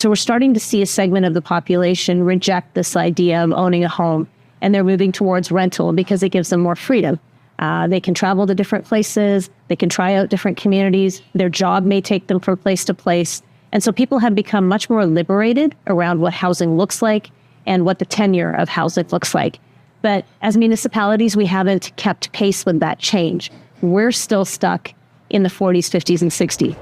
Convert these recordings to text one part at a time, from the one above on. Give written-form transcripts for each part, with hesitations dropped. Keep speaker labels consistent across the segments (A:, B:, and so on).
A: So we're starting to see a segment of the population reject this idea of owning a home, and they're moving towards rental because it gives them more freedom. They can travel to different places. They can try out different communities. Their job may take them from place to place. And so people have become much more liberated around what housing looks like and what the tenure of housing looks like. But as municipalities, we haven't kept pace with that change. We're still stuck in the 40s, 50s, and 60s.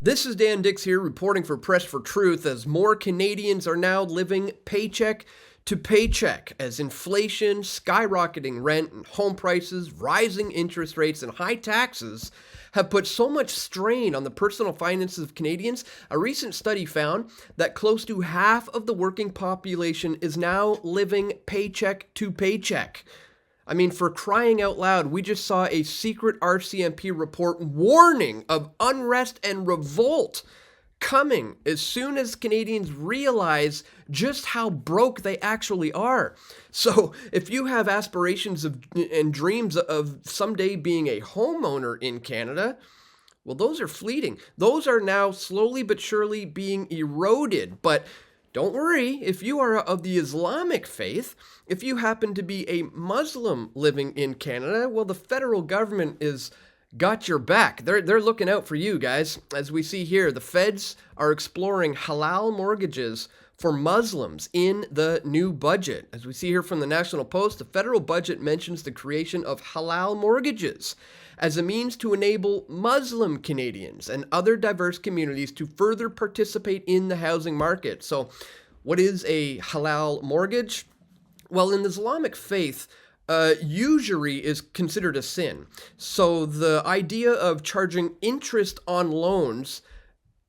B: This is Dan Dix here reporting for Press for Truth as more Canadians are now living paycheck to paycheck as inflation, skyrocketing rent and home prices, rising interest rates, and high taxes have put so much strain on the personal finances of Canadians. A recent study found that close to half of the working population is now living paycheck to paycheck. I mean, for crying out loud, we just saw a secret RCMP report warning of unrest and revolt coming as soon as Canadians realize just how broke they actually are. So if you have aspirations and dreams of someday being a homeowner in Canada, well, those are fleeting. Those are now slowly but surely being eroded. But don't worry, if you are of the Islamic faith, if you happen to be a Muslim living in Canada, well, the federal government is got your back. They're looking out for you guys. As we see here, the feds are exploring halal mortgages for Muslims in the new budget. As we see here from the National Post, the federal budget mentions the creation of halal mortgages as a means to enable Muslim Canadians and other diverse communities to further participate in the housing market. So what is a halal mortgage? Well, in the Islamic faith, usury is considered a sin. So the idea of charging interest on loans,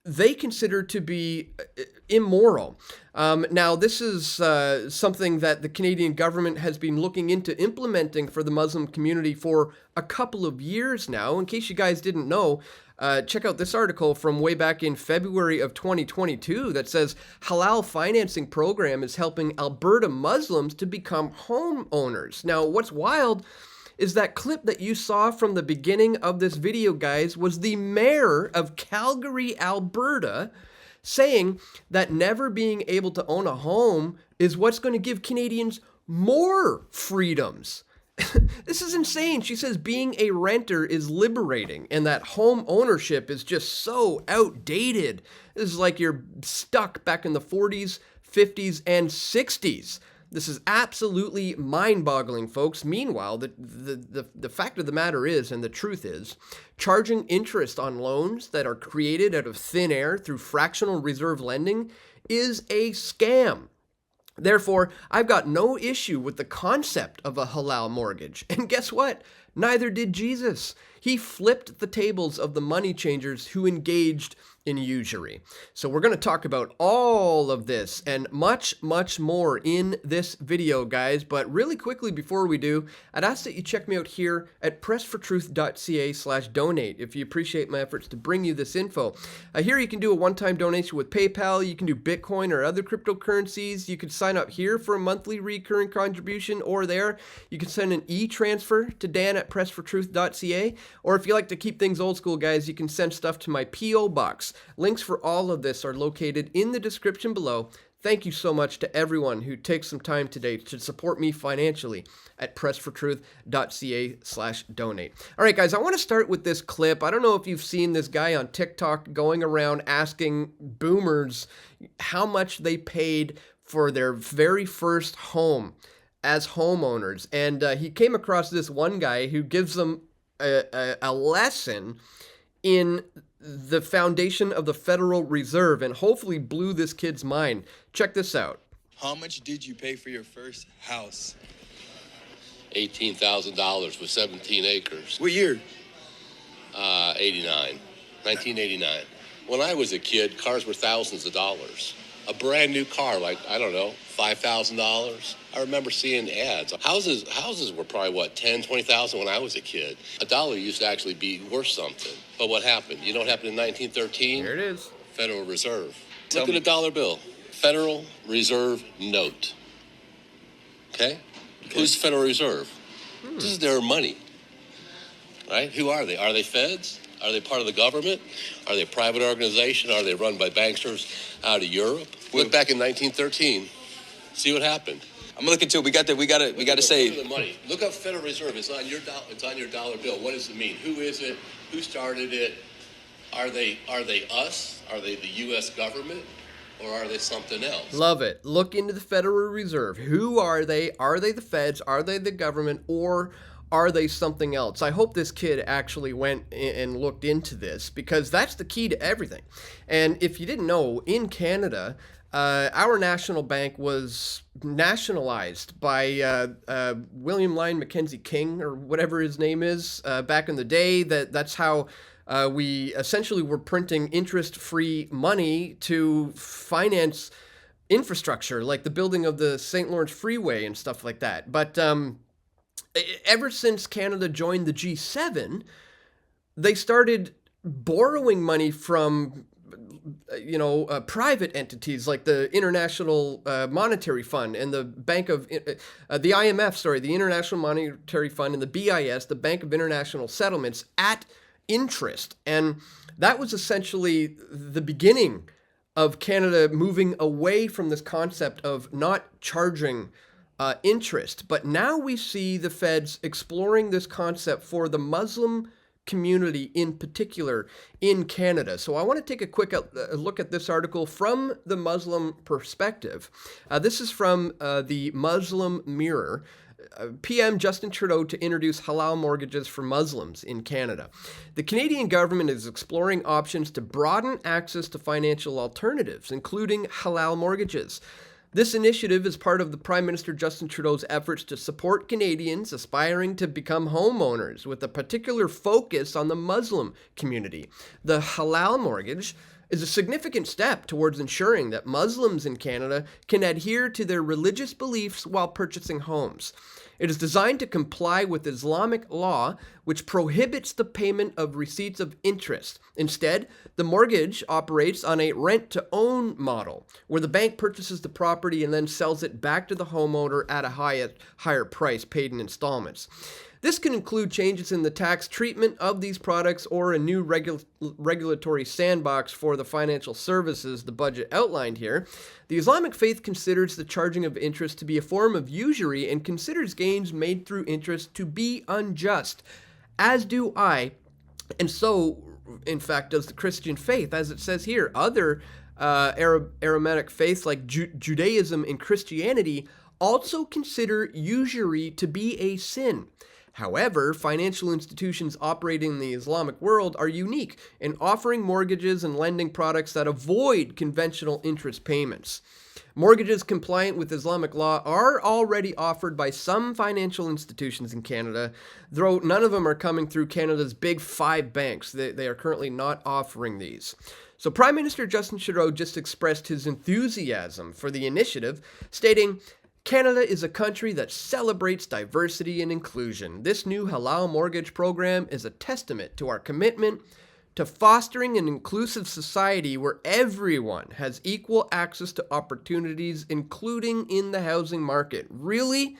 B: they consider to be immoral. Now, this is something that the Canadian government has been looking into implementing for the Muslim community for a couple of years now. In case you guys didn't know, check out this article from way back in February of 2022 that says Halal financing program is helping Alberta Muslims to become homeowners. Now, what's wild is that clip that you saw from the beginning of this video, guys, was the mayor of Calgary, Alberta, saying that never being able to own a home is what's going to give Canadians more freedoms. This is insane. She says being a renter is liberating and that home ownership is just so outdated. This is like you're stuck back in the 40s, 50s, and 60s. This is absolutely mind-boggling, folks. Meanwhile, the fact of the matter is, and the truth is, charging interest on loans that are created out of thin air through fractional reserve lending is a scam. Therefore, I've got no issue with the concept of a halal mortgage. And guess what? Neither did Jesus. He flipped the tables of the money changers who engaged in usury. So we're going to talk about all of this and much, much more in this video, guys. But really quickly before we do, I'd ask that you check me out here at pressfortruth.ca/donate if you appreciate my efforts to bring you this info. Here you can do a one-time donation with PayPal. You can do Bitcoin or other cryptocurrencies. You can sign up here for a monthly recurring contribution, or there. You can send an e-transfer to Dan at pressfortruth.ca. Or if you like to keep things old school, guys, you can send stuff to my P.O. box. Links for all of this are located in the description below. Thank you so much to everyone who takes some time today to support me financially at pressfortruth.ca/donate. All right, guys, I want to start with this clip. I don't know if you've seen this guy on TikTok going around asking boomers how much they paid for their very first home as homeowners. And he came across this one guy who gives them a lesson in the foundation of the Federal Reserve and hopefully blew this kid's mind. Check this out.
C: How much did you pay for your first house?
D: $18,000 with 17 acres.
C: What year?
D: 1989. When I was a kid, cars were thousands of dollars. A brand new car, like, I don't know, $5,000. I remember seeing ads. Houses were probably, what, 10, 20,000 when I was a kid. A dollar used to actually be worth something. But what happened? You know what happened in 1913?
B: Here it is.
D: Federal Reserve. Look at a dollar bill. Federal Reserve note. Okay? Who's the Federal Reserve? This is their money. Right? Who are they? Are they feds? Are they part of the government? Are they a private organization? Are they run by banksters out of Europe? Look back in 1913. See what happened.
C: I'm gonna look into it. We got to say.
D: Look at the money. Look up Federal Reserve. It's on your dollar bill. What does it mean? Who is it? Who started it? Are they us? Are they the U.S. government? Or are they something else?
B: Love it. Look into the Federal Reserve. Who are they? Are they the feds? Are they the government? Or are they something else? I hope this kid actually went and looked into this, because that's the key to everything. And if you didn't know, in Canada, our national bank was nationalized by William Lyon Mackenzie King, or whatever his name is, back in the day. That's how we essentially were printing interest-free money to finance infrastructure, like the building of the St. Lawrence Freeway and stuff like that. But ever since Canada joined the G7, they started borrowing money from private entities like the International Monetary Fund and the Bank of the IMF, the International Monetary Fund, and the BIS, the Bank of International Settlements, at interest. And that was essentially the beginning of Canada moving away from this concept of not charging interest. But now we see the feds exploring this concept for the Muslim community in particular in Canada. So I want to take a quick look at this article from the Muslim perspective. This is from the Muslim Mirror. PM Justin Trudeau to introduce halal mortgages for Muslims in Canada. The Canadian government is exploring options to broaden access to financial alternatives, including halal mortgages. This initiative is part of the Prime Minister Justin Trudeau's efforts to support Canadians aspiring to become homeowners, with a particular focus on the Muslim community. The halal mortgage is a significant step towards ensuring that Muslims in Canada can adhere to their religious beliefs while purchasing homes. It is designed to comply with Islamic law, which prohibits the payment of receipts of interest. Instead, the mortgage operates on a rent-to-own model, where the bank purchases the property and then sells it back to the homeowner at a higher price, paid in installments. This can include changes in the tax treatment of these products or a new regulatory sandbox for the financial services the budget outlined here. The Islamic faith considers the charging of interest to be a form of usury and considers gains made through interest to be unjust, as do I, and so, in fact, does the Christian faith, as it says here. Other Abrahamic faiths like Judaism and Christianity also consider usury to be a sin. However, financial institutions operating in the Islamic world are unique in offering mortgages and lending products that avoid conventional interest payments. Mortgages compliant with Islamic law are already offered by some financial institutions in Canada, though none of them are coming through Canada's big five banks. They are currently not offering these. So Prime Minister Justin Trudeau just expressed his enthusiasm for the initiative, stating, "Canada is a country that celebrates diversity and inclusion. This new halal mortgage program is a testament to our commitment to fostering an inclusive society where everyone has equal access to opportunities, including in the housing market." Really?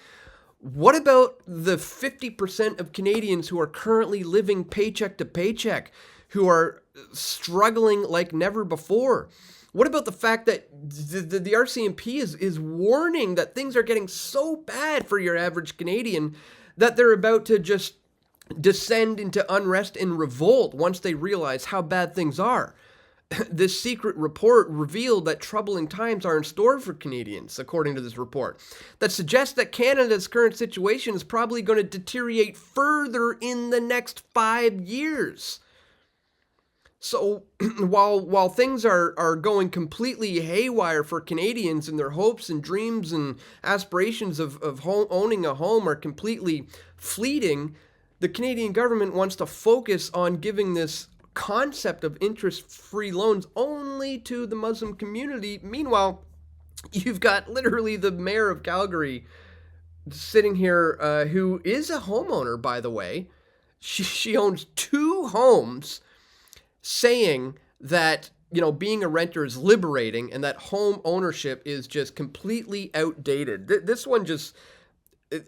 B: What about the 50% of Canadians who are currently living paycheck to paycheck, who are struggling like never before? What about the fact that the RCMP is warning that things are getting so bad for your average Canadian that they're about to just descend into unrest and revolt once they realize how bad things are? This secret report revealed that troubling times are in store for Canadians, according to this report, that suggests that Canada's current situation is probably going to deteriorate further in the next 5 years. So while things are going completely haywire for Canadians and their hopes and dreams and aspirations of owning a home are completely fleeting, the Canadian government wants to focus on giving this concept of interest-free loans only to the Muslim community. Meanwhile, you've got literally the mayor of Calgary sitting here, who is a homeowner, by the way. She owns 2 homes, saying that, being a renter is liberating and that home ownership is just completely outdated. This one just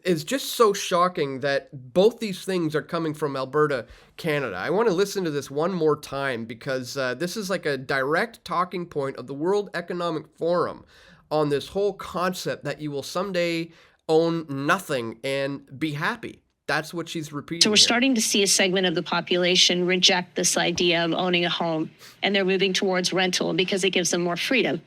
B: is just so shocking that both these things are coming from Alberta, Canada. I want to listen to this one more time because this is like a direct talking point of the World Economic Forum on this whole concept that you will someday own nothing and be happy. That's what she's repeating.
A: So we're
B: here.
A: starting to see a segment of the population reject this idea of owning a home, and they're moving towards rental because it gives them more freedom.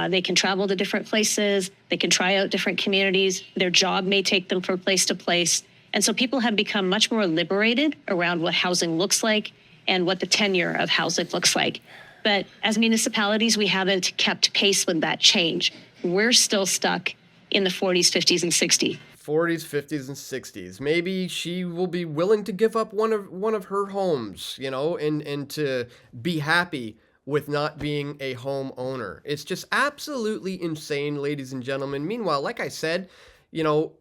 A: They can travel to different places. They can try out different communities. Their job may take them from place to place. And so people have become much more liberated around what housing looks like and what the tenure of housing looks like. But as municipalities, we haven't kept pace with that change. We're still stuck in the 40s, 50s, and 60s.
B: 40s, 50s, and 60s. Maybe she will be willing to give up one of her homes, you know, and to be happy with not being a homeowner. It's just absolutely insane, ladies and gentlemen. Meanwhile, like I said, you know,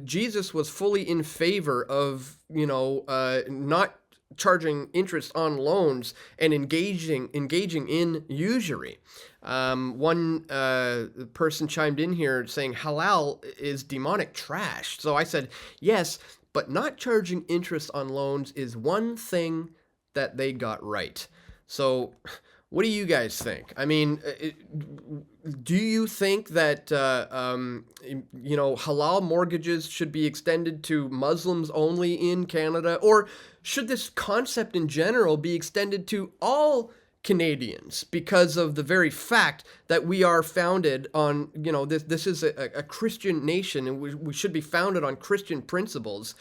B: Jesus was fully in favor of, you know, not charging interest on loans and engaging in usury. One person chimed in here saying halal is demonic trash. So I said, yes, but not charging interest on loans is one thing that they got right. So what do you guys think? I mean, do you think that, you know, halal mortgages should be extended to Muslims only in Canada? Or should this concept in general be extended to all Canadians because of the very fact that we are founded on, you know, this is a Christian nation and we should be founded on Christian principles.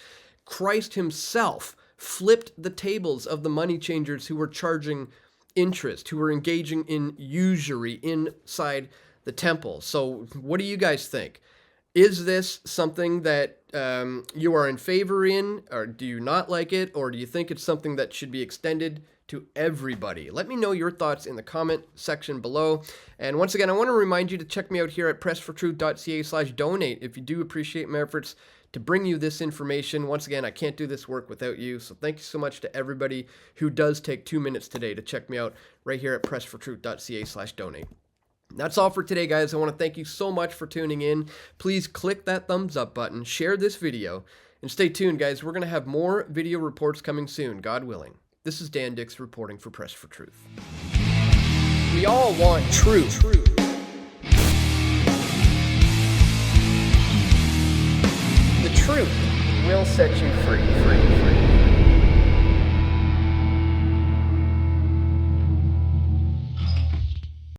B: Christ himself flipped the tables of the money changers who were charging interest, who were engaging in usury inside the temple. So what do you guys think? Is this something that you are in favor in, or do you not like it, or do you think it's something that should be extended to everybody? Let me know your thoughts in the comment section below. And once again, I want to remind you to check me out here at pressfortruth.ca/donate if you do appreciate my efforts to bring you this information. Once again, I can't do this work without you. So thank you so much to everybody who does take 2 minutes today to check me out right here at pressfortruth.ca/donate. That's all for today, guys. I want to thank you so much for tuning in. Please click that thumbs up button, share this video, and stay tuned, guys. We're going to have more video reports coming soon, God willing. This is Dan Dix reporting for Press for Truth. We all want truth. The truth will set you free.